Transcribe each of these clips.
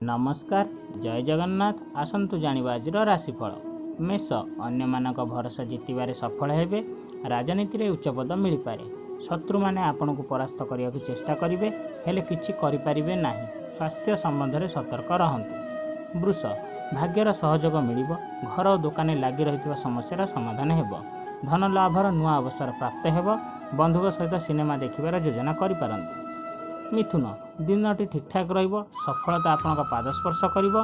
नमस्कार जय जगन्नाथ। आसतु जानिबा आजिर राशिफल। मेष अन्य मानक भरोसा जितबारे सफल हेबे। राजनीति रे उच्च पद मिल पारे। शत्रु माने आपन को परास्त करने को चेष्टा करेंगे हेले किछि करिपारिबे नाही। स्वास्थ्य संबंध में सतर्क रहंतु। वृष भाग्यर सहयोग मिलिबो। घर और दुकान लगी रही समस्यार समाधान हेबो। धन लाभर नुआ अवसर प्राप्त हेबो। बंधुक सहित सिनेमा देखिबार योजना करिपारंतु। मिथुन दिनटी ठीक ठाक रहिबो। सफलता आपनक पादस्पर्श करिबो।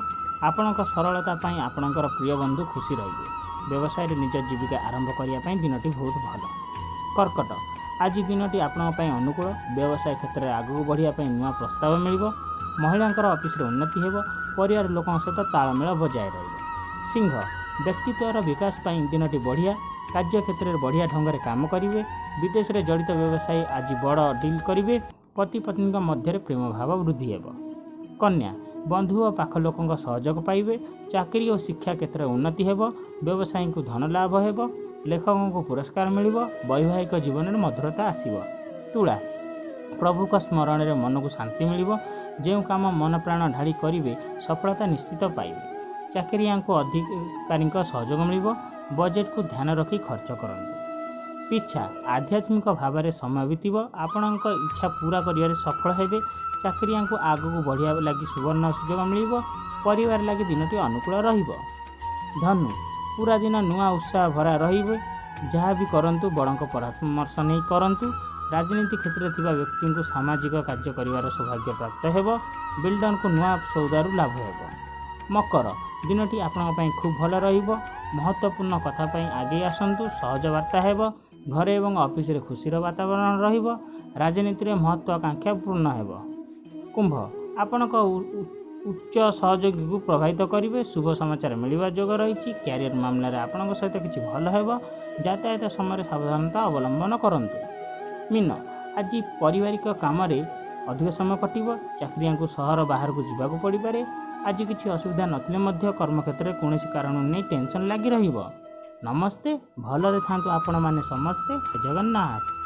आपनक सरलता पई आपनकर प्रिय बंधु खुशी रहिबे। व्यवसाय निज जीविका आरंभ करिया पई दिनटी बहुत भल। कर्कट आज दिनटी आपनक पई अनुकूल। व्यवसाय क्षेत्र में आगू बढ़िया पई नुआ प्रस्ताव मिलिबो। महिलांकर ऑफिस रे उन्नति हेबो। परिवार लोकन सहित तालमेल बजाय रहिबो। सिंह व्यक्तित्वर विकास पई दिनटी बढ़िया। कार्य क्षेत्र में बढ़िया ढंग से काम करिवे। विदेश में जड़ित व्यवसायी आज बड़ डील करिवे। पति पत्नी मध्य प्रेम भाव वृद्धि हेबो। कन्या बंधु और पाख लोकों सहयोग पाइबे। चाकरी और शिक्षा क्षेत्र में उन्नति हेबो। व्यवसायी को धन लाभ हेबो। लेखकों को पुरस्कार मिलिबो। वैवाहिक जीवन में मधुरता आसिबो। तुला प्रभु का स्मरण में मन को शांति मिलिबो। जो काम मन प्राण ढाड़ी करिवे सफलता निश्चित पाइबे। चाकरिया को अधिकारी सहयोग मिलिबो। बजेट को ध्यान रखी खर्च करंतु। पिछा आध्यात्मिक भाव में समय बीतब। आपण इच्छा पूरा करियारे सफल हेबे। चाकरिया को आगू बढ़िया लगी सुवर्ण सुजोग मिलिबो। परिवार लगी दिनटी अनुकूल रहिबो। धनु पूरा दिन नुआ उत्साह भरा रहिबे। जहाँ भी करंतु बड़ों परामर्श नहीं करंतु। राजनीति क्षेत्र में थिबा व्यक्ति को सामाजिक कार्य करिवार सौभाग्य प्राप्त हेबो। बिल्डर को नुआ सौदारू लाभ हेबो। मकर दिनटी आपण खूब भल रहिबो। महत्वपूर्ण कथा आगे आसतु। सहज वार्ता हेबो। घरे एवं ऑफिस रे खुशीर वातावरण रहिबो। राजनीति रे महत्वाकांक्षा पूर्ण हेबो। कुंभ आपनक उच्च सहयोगी को प्रभावित करिवे। शुभ समाचार मिलवा जोग रही। कैरियर मामला रे आपनक सहित किछि भल हेबो। यातायात समय सावधानता अवलंबन करंतु। मीन आज पारिवारिक काम रे अधिक समय कटिबो। चाकरिया को शहर बाहर को जीवाक पड़ी पारे। आज किछि असुविधा नथिले मध्य कर्मक्षेत्र में कौनसी कारण नहीं टेंशन लगी रहिबो। नमस्ते भलरे थांतु आपण माने समस्ते। जगन्नाथ।